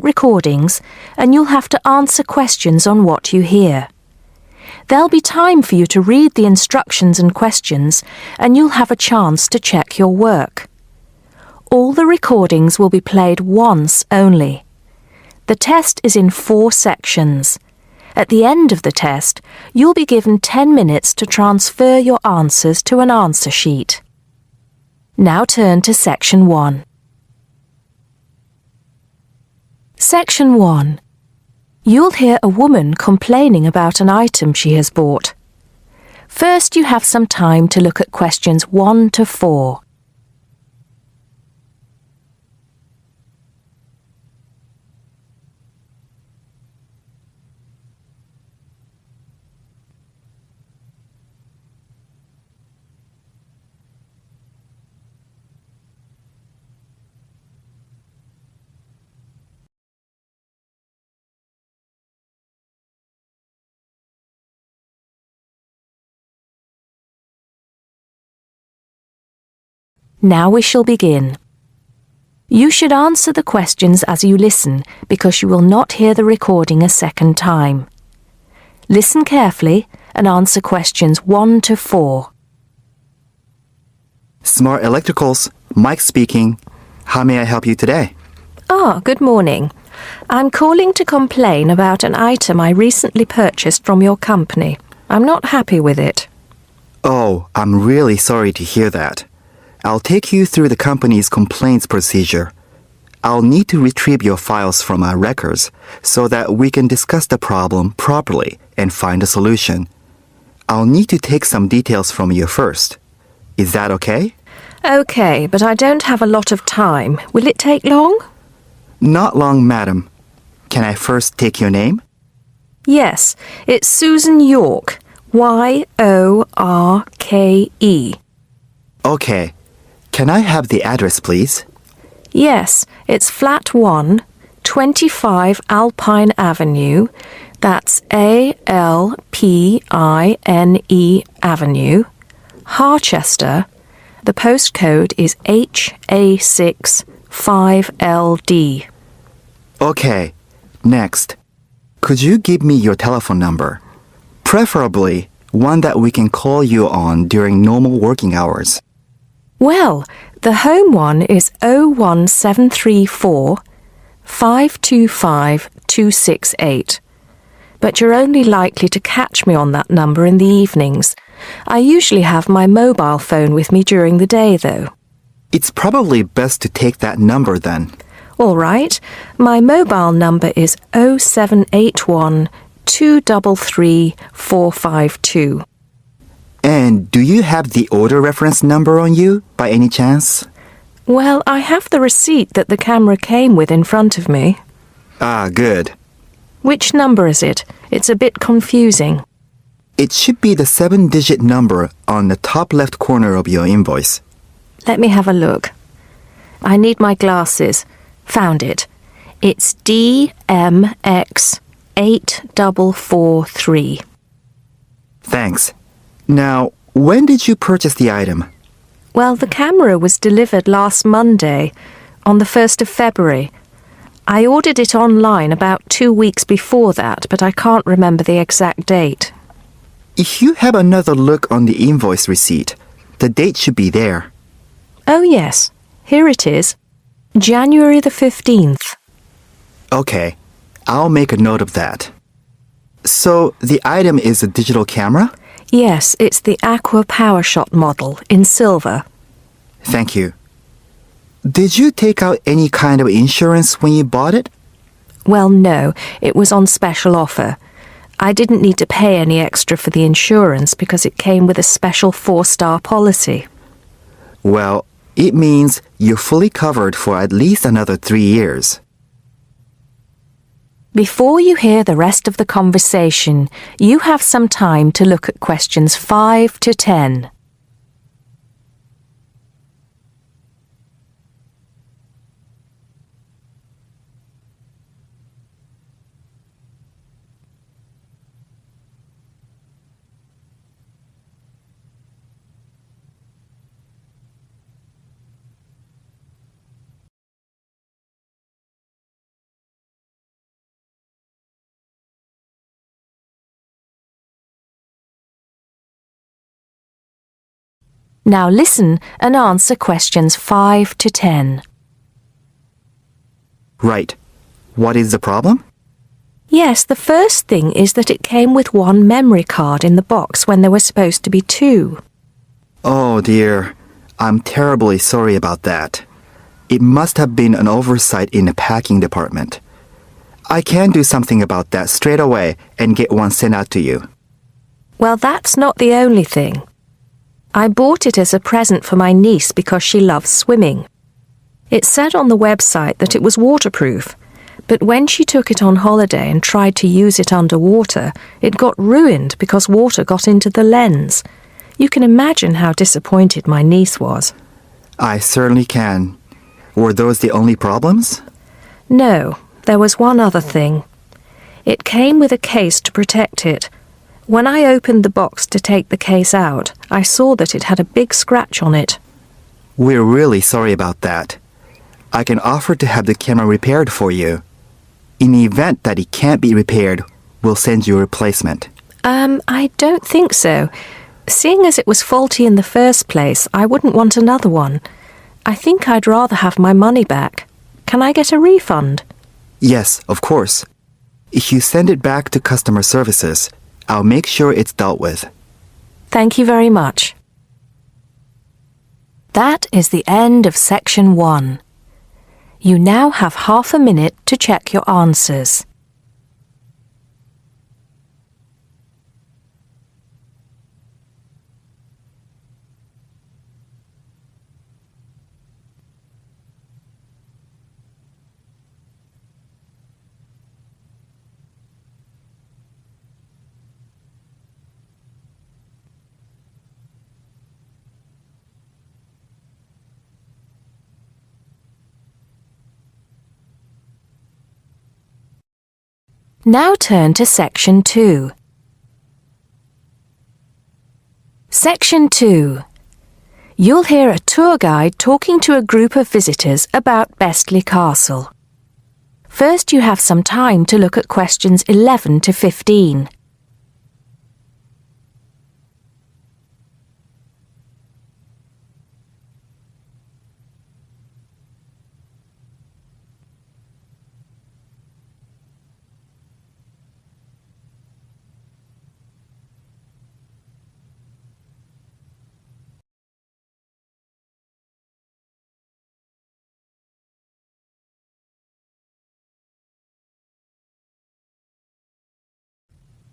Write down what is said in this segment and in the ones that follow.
recordings and you'll have to answer questions on what you hear. There'll be time for you to read the instructions and questions and you'll have a chance to check your work. All the recordings will be played once only. The test is in 4 sections. At the end of the test, you'll be given 10 minutes to transfer your answers to an answer sheet. Now turn to Section 1. Section 1. You'll hear a woman complaining about an item she has bought. First, you have some time to look at questions 1 to 4. Now we shall begin. You should answer the questions as you listen because you will not hear the recording a second time. Listen carefully and answer questions 1 to 4. Smart Electricals, Mike speaking. How may I help you today? Good morning. I'm calling to complain about an item I recently purchased from your company. I'm not happy with it. Oh, I'm really sorry to hear that. I'll take you through the company's complaints procedure. I'll need to retrieve your files from our records so that we can discuss the problem properly and find a solution. I'll need to take some details from you first. Is that okay? Okay, but I don't have a lot of time. Will it take long? Not long, madam. Can I first take your name? Yes, it's Susan Yorke. Y-O-R-K-E. Okay. Can I have the address, please? Yes, it's Flat 1, 25 Alpine Avenue. That's A-L-P-I-N-E Avenue, Harchester. The postcode is HA6 5LD. Okay. Next. Could you give me your telephone number? Preferably one that we can call you on during normal working hours. Well, the home one is 01734 525 268. But you're only likely to catch me on that number in the evenings. I usually have my mobile phone with me during the day, though. It's probably best to take that number then. All right. My mobile number is 0781 233 452. And do you have the order reference number on you, by any chance? Well, I have the receipt that the camera came with in front of me. Ah, good. Which number is it? It's a bit confusing. It should be the 7-digit number on the top left corner of your invoice. Let me have a look. I need my glasses. Found it. It's DMX8443. Thanks. Now, when did you purchase the item? Well, the camera was delivered last Monday, on the 1st of February. I ordered it online about 2 weeks before that, but I can't remember the exact date. If you have another look on the invoice receipt, the date should be there. Oh, yes. Here it is. January the 15th. Okay, I'll make a note of that. So, the item is a digital camera? Yes, it's the Aqua PowerShot model in silver. Thank you. Did you take out any kind of insurance when you bought it? Well, no, it was on special offer. I didn't need to pay any extra for the insurance because it came with a special 4-star policy. Well, it means you're fully covered for at least another 3 years. Before you hear the rest of the conversation, you have some time to look at questions 5 to 10. Now listen and answer questions 5 to 10. Right. What is the problem? Yes, the first thing is that it came with one memory card in the box when there were supposed to be 2. Oh dear. I'm terribly sorry about that. It must have been an oversight in the packing department. I can do something about that straight away and get one sent out to you. Well, that's not the only thing. I bought it as a present for my niece because she loves swimming. It said on the website that it was waterproof, but when she took it on holiday and tried to use it underwater, it got ruined because water got into the lens. You can imagine how disappointed my niece was. I certainly can. Were those the only problems? No, there was one other thing. It came with a case to protect it. When I opened the box to take the case out, I saw that it had a big scratch on it. We're really sorry about that. I can offer to have the camera repaired for you. In the event that it can't be repaired, we'll send you a replacement. I don't think so. Seeing as it was faulty in the first place, I wouldn't want another one. I think I'd rather have my money back. Can I get a refund? Yes, of course. If you send it back to customer services, I'll make sure it's dealt with. Thank you very much. That is the end of section 1. You now have half a minute to check your answers. Now turn to Section 2. Section 2. You'll hear a tour guide talking to a group of visitors about Bestley Castle. First, you have some time to look at questions 11 to 15.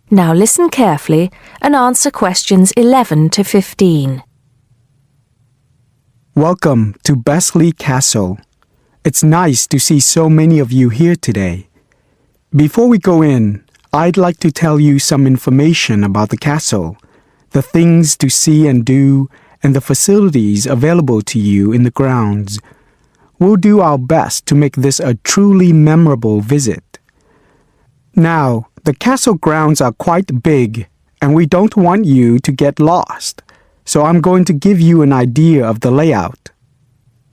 Now listen carefully and answer questions 11 to 15. Welcome to Bestley Castle. It's nice to see so many of you here today. Before we go in, I'd like to tell you some information about the castle, the things to see and do, and the facilities available to you in the grounds. We'll do our best to make this a truly memorable visit. Now, the castle grounds are quite big, and we don't want you to get lost, so I'm going to give you an idea of the layout.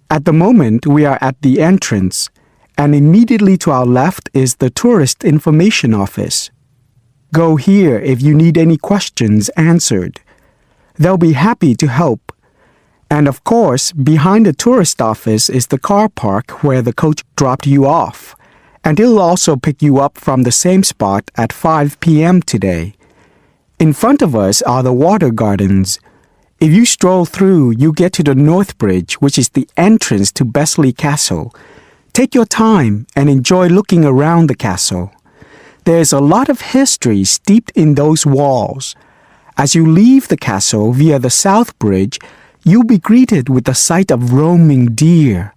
At the moment, we are at the entrance, and immediately to our left is the Tourist Information Office. Go here if you need any questions answered. They'll be happy to help. And of course, behind the tourist office is the car park where the coach dropped you off. And it'll also pick you up from the same spot at 5 p.m. today. In front of us are the water gardens. If you stroll through, you get to the North Bridge, which is the entrance to Bestley Castle. Take your time and enjoy looking around the castle. There's a lot of history steeped in those walls. As you leave the castle via the South Bridge, you'll be greeted with the sight of roaming deer.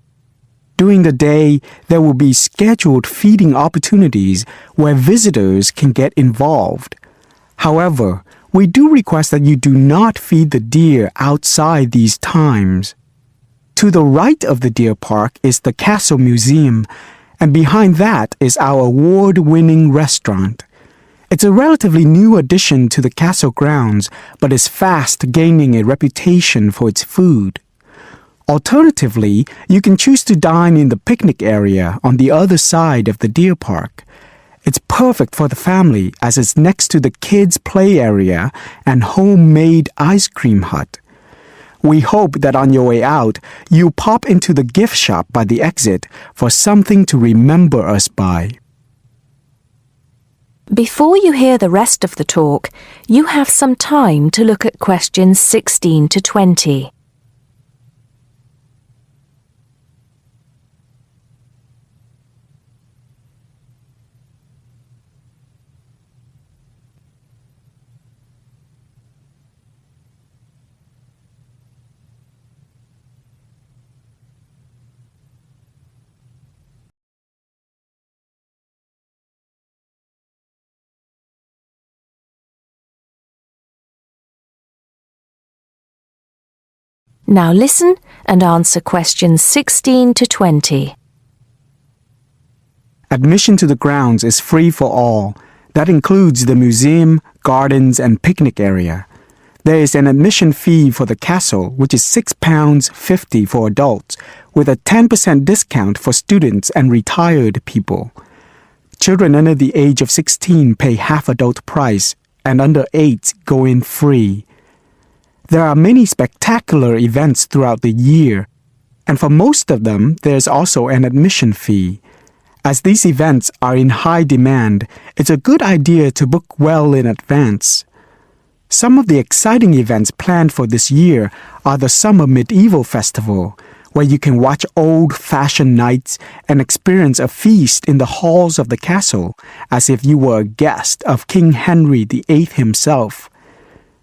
During the day, there will be scheduled feeding opportunities where visitors can get involved. However, we do request that you do not feed the deer outside these times. To the right of the deer park is the Castle Museum, and behind that is our award-winning restaurant. It's a relatively new addition to the castle grounds, but is fast gaining a reputation for its food. Alternatively, you can choose to dine in the picnic area on the other side of the deer park. It's perfect for the family as it's next to the kids' play area and homemade ice cream hut. We hope that on your way out, you pop into the gift shop by the exit for something to remember us by. Before you hear the rest of the talk, you have some time to look at questions 16 to 20. Now listen and answer questions 16 to 20. Admission to the grounds is free for all. That includes the museum, gardens, and picnic area. There is an admission fee for the castle, which is £6.50 for adults, with a 10% discount for students and retired people. Children under the age of 16 pay half adult price, and under 8 go in free. There are many spectacular events throughout the year, and for most of them, there's also an admission fee. As these events are in high demand, it's a good idea to book well in advance. Some of the exciting events planned for this year are the Summer Medieval Festival, where you can watch old-fashioned nights and experience a feast in the halls of the castle, as if you were a guest of King Henry VIII himself.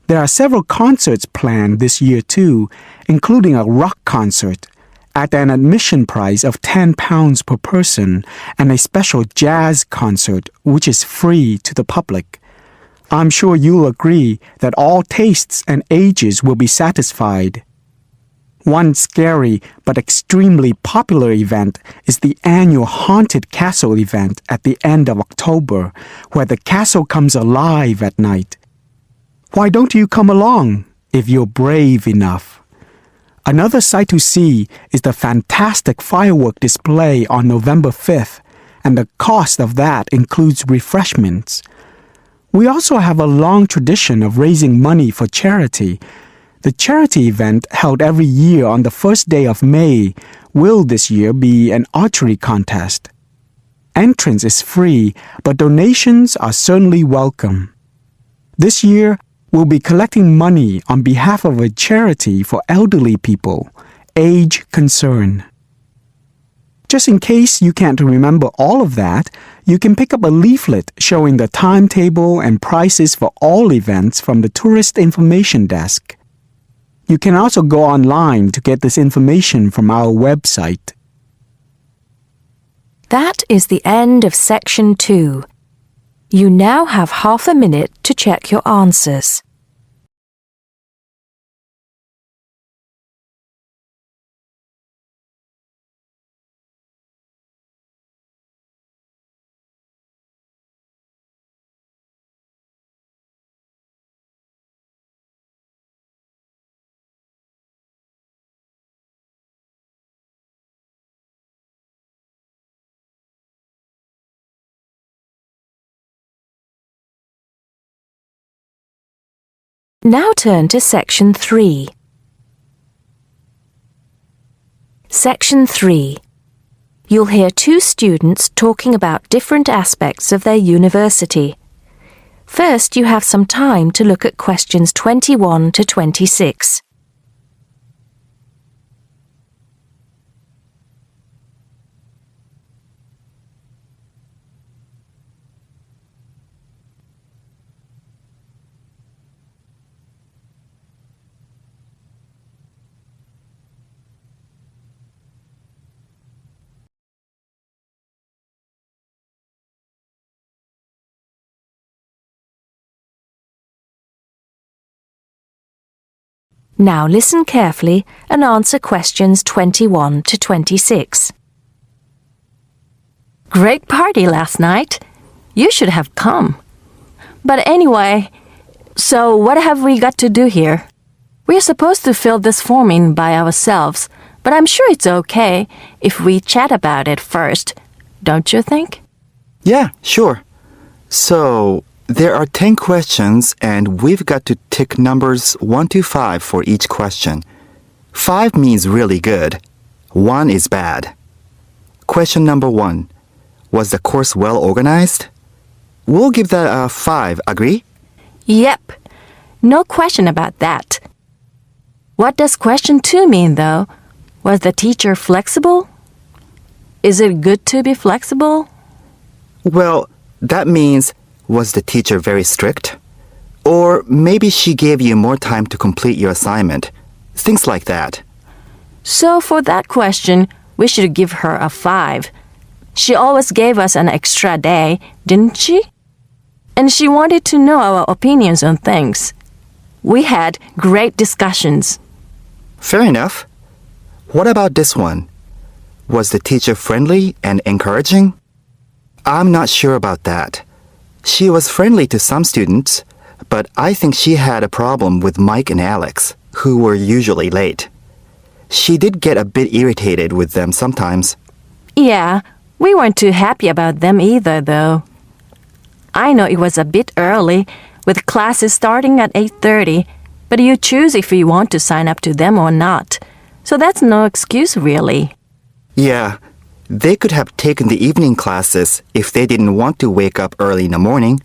There are several concerts planned this year too, including a rock concert at an admission price of £10 per person and a special jazz concert which is free to the public. I'm sure you'll agree that all tastes and ages will be satisfied. One scary but extremely popular event is the annual Haunted Castle event at the end of October, where the castle comes alive at night. Why don't you come along if you're brave enough? Another sight to see is the fantastic firework display on November 5th, and the cost of that includes refreshments. We also have a long tradition of raising money for charity. The charity event held every year on the first day of May will this year be an archery contest. Entrance is free, but donations are certainly welcome. This year, we'll be collecting money on behalf of a charity for elderly people, Age Concern. Just in case you can't remember all of that, you can pick up a leaflet showing the timetable and prices for all events from the Tourist Information Desk. You can also go online to get this information from our website. That is the end of section 2. You now have half a minute to check your answers. Now turn to section 3. Section 3. You'll hear two students talking about different aspects of their university. First, you have some time to look at questions 21 to 26. Now listen carefully and answer questions 21 to 26. Great party last night. You should have come. But anyway, so what have we got to do here? We're supposed to fill this form in by ourselves, but I'm sure it's okay if we chat about it first, don't you think? Yeah, sure. So, there are 10 questions and we've got to tick numbers 1 to 5 for each question. 5 means really good. 1 is bad. Question number 1. Was the course well organized? We'll give that a 5, agree? Yep. No question about that. What does question 2 mean, though? Was the teacher flexible? Is it good to be flexible? Well, that means, was the teacher very strict? Or maybe she gave you more time to complete your assignment. Things like that. So for that question, we should give her a 5. She always gave us an extra day, didn't she? And she wanted to know our opinions on things. We had great discussions. Fair enough. What about this one? Was the teacher friendly and encouraging? I'm not sure about that. She was friendly to some students, but I think she had a problem with Mike and Alex, who were usually late. She did get a bit irritated with them sometimes. Yeah, we weren't too happy about them either, though. I know it was a bit early, with classes starting at 8:30, but you choose if you want to sign up to them or not. So that's no excuse, really. Yeah, they could have taken the evening classes if they didn't want to wake up early in the morning.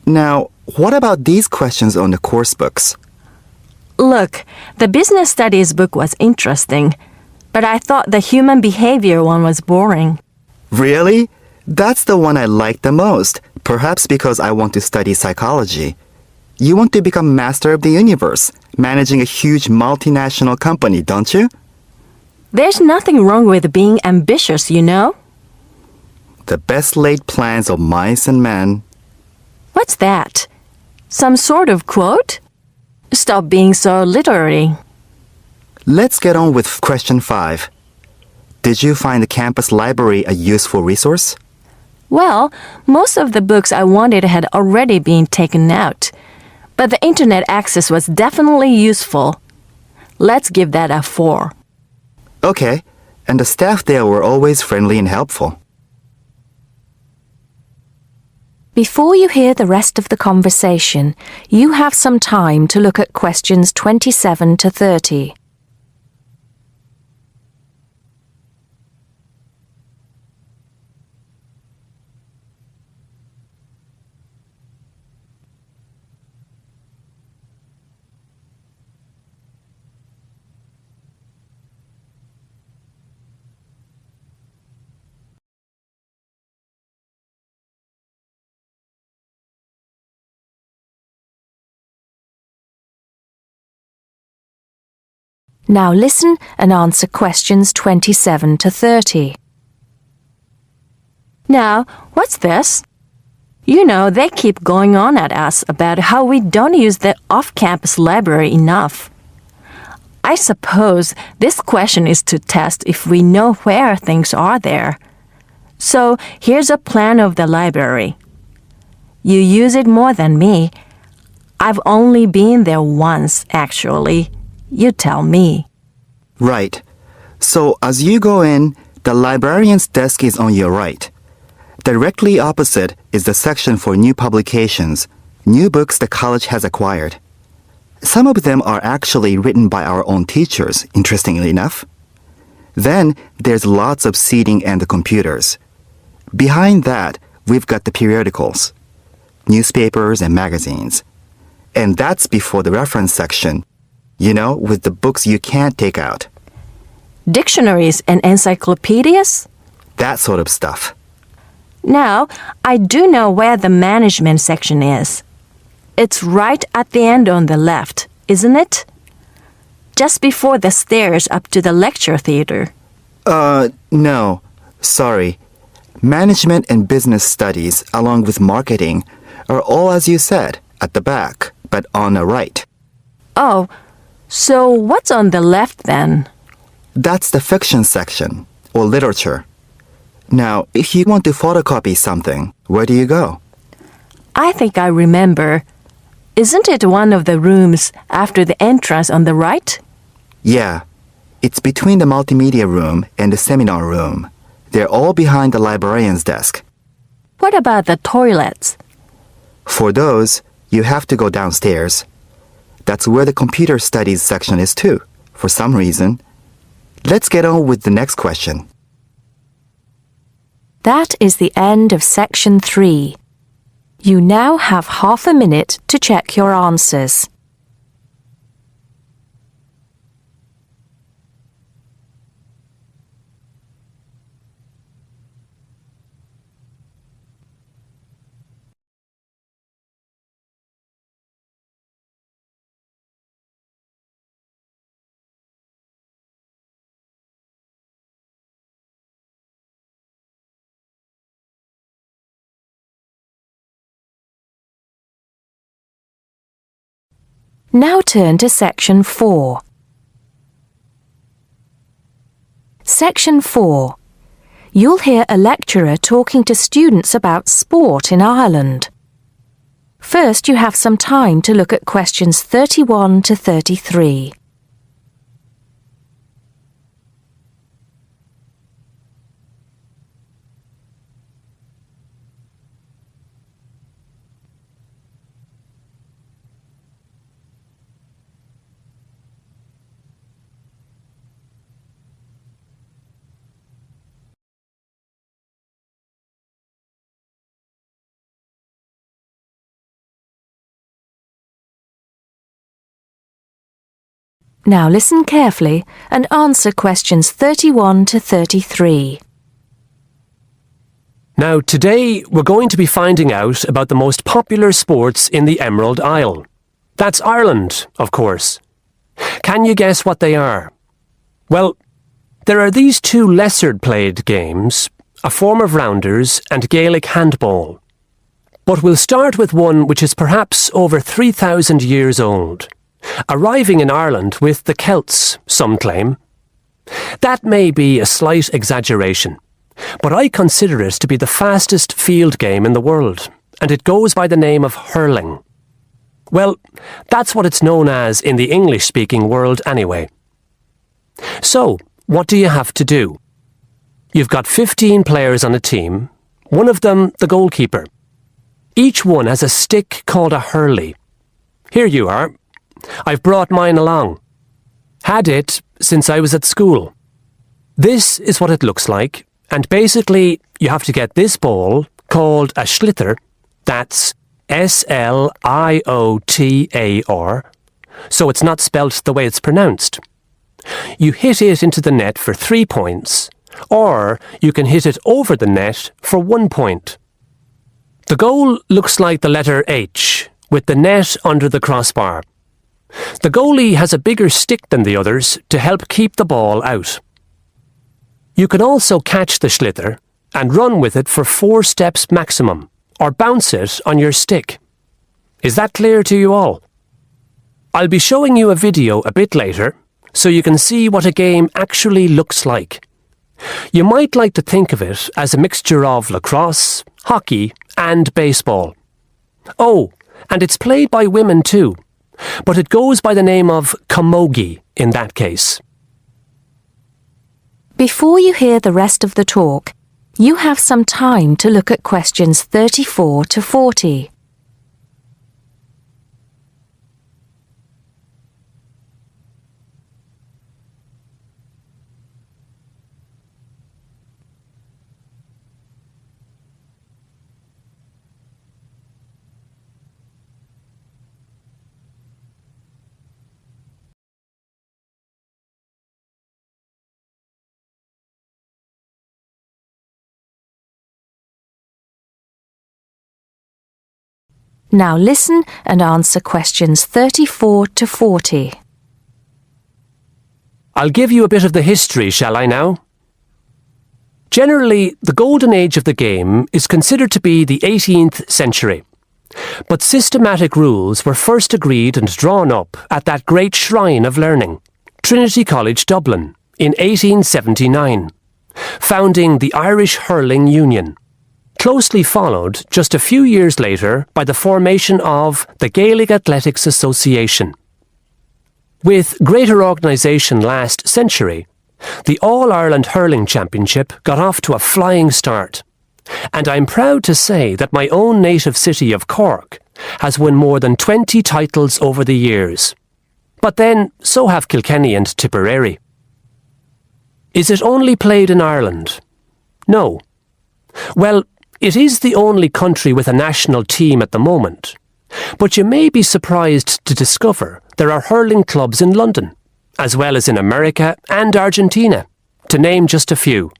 Now, what about these questions on the course books? Look, the business studies book was interesting, but I thought the human behavior one was boring. Really? That's the one I like the most, perhaps because I want to study psychology. You want to become master of the universe, managing a huge multinational company, don't you? There's nothing wrong with being ambitious, you know? The best laid plans of mice and men. What's that? Some sort of quote? Stop being so literary. Let's get on with question 5. Did you find the campus library a useful resource? Well, most of the books I wanted had already been taken out, but the internet access was definitely useful. Let's give that a 4. Okay, and the staff there were always friendly and helpful. Before you hear the rest of the conversation, you have some time to look at questions 27 to 30. Now listen and answer questions 27 to 30. Now, what's this? You know, they keep going on at us about how we don't use the off-campus library enough. I suppose this question is to test if we know where things are there. So here's a plan of the library. You use it more than me. I've only been there once, actually. You tell me. Right. So as you go in, the librarian's desk is on your right. Directly opposite is the section for new publications, new books the college has acquired. Some of them are actually written by our own teachers, interestingly enough. Then there's lots of seating and the computers. Behind that, we've got the periodicals, newspapers and magazines. And that's before the reference section. You know, with the books you can't take out. Dictionaries and encyclopedias? That sort of stuff. Now, I do know where the management section is. It's right at the end on the left, isn't it? Just before the stairs up to the lecture theater. No. Sorry. Management and business studies, along with marketing, are all as you said, at the back, but on the right. Oh, so what's on the left then? That's the fiction section, or literature. Now, if you want to photocopy something, where do you go? I think I remember. Isn't it one of the rooms after the entrance on the right? Yeah. It's between the multimedia room and the seminar room. They're all behind the librarian's desk. What about the toilets? For those, you have to go downstairs. That's where the computer studies section is too, for some reason. Let's get on with the next question. That is the end of section 3. You now have half a minute to check your answers. Now turn to section 4. Section 4. You'll hear a lecturer talking to students about sport in Ireland. First, you have some time to look at questions 31 to 33. Now listen carefully and answer questions 31 to 33. Now, today we're going to be finding out about the most popular sports in the Emerald Isle. That's Ireland, of course. Can you guess what they are? Well, there are these two lesser-played games, a form of rounders and Gaelic handball. But we'll start with one which is perhaps over 3,000 years old, arriving in Ireland with the Celts, some claim. That may be a slight exaggeration, but I consider it to be the fastest field game in the world, and it goes by the name of hurling. Well, that's what it's known as in the English-speaking world anyway. So, what do you have to do? You've got 15 players on a team, one of them the goalkeeper. Each one has a stick called a hurley. Here you are. I've brought mine along. Had it since I was at school. This is what it looks like, and basically you have to get this ball, called a sliotar, that's S-L-I-O-T-A-R, so it's not spelt the way it's pronounced. You hit it into the net for 3 points, or you can hit it over the net for 1 point. The goal looks like the letter H, with the net under the crossbar. The goalie has a bigger stick than the others to help keep the ball out. You can also catch the sliotar and run with it for 4 steps maximum, or bounce it on your stick. Is that clear to you all? I'll be showing you a video a bit later, so you can see what a game actually looks like. You might like to think of it as a mixture of lacrosse, hockey, and baseball. Oh, and it's played by women too, but it goes by the name of camogie in that case. Before you hear the rest of the talk, you have some time to look at questions 34 to 40. Now listen and answer questions 34 to 40. I'll give you a bit of the history, shall I now? Generally, the golden age of the game is considered to be the 18th century. But systematic rules were first agreed and drawn up at that great shrine of learning, Trinity College Dublin, in 1879, founding the Irish Hurling Union. Closely followed just a few years later by the formation of the Gaelic Athletics Association. With greater organisation last century, the All-Ireland Hurling Championship got off to a flying start, and I'm proud to say that my own native city of Cork has won more than 20 titles over the years. But then, so have Kilkenny and Tipperary. Is it only played in Ireland? No. Well, it is the only country with a national team at the moment. But you may be surprised to discover there are hurling clubs in London, as well as in America and Argentina, to name just a few.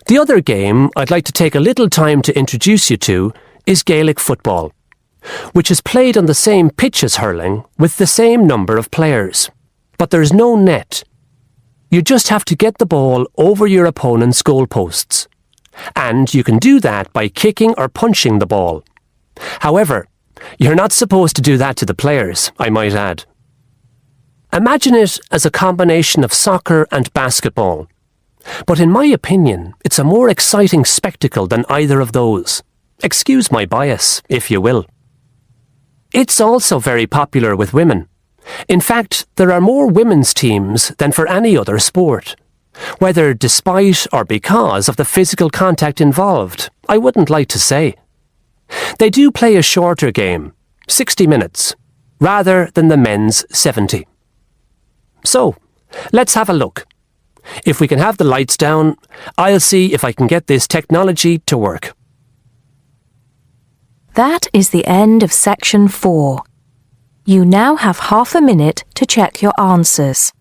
The other game I'd like to take a little time to introduce you to is Gaelic football, which is played on the same pitch as hurling with the same number of players. But there's no net. You just have to get the ball over your opponent's goalposts. And you can do that by kicking or punching the ball. However, you're not supposed to do that to the players, I might add. Imagine it as a combination of soccer and basketball. But in my opinion, it's a more exciting spectacle than either of those. Excuse my bias, if you will. It's also very popular with women. In fact, there are more women's teams than for any other sport. Whether despite or because of the physical contact involved, I wouldn't like to say. They do play a shorter game, 60 minutes, rather than the men's 70. So, let's have a look. If we can have the lights down, I'll see if I can get this technology to work. That is the end of section 4. You now have half a minute to check your answers.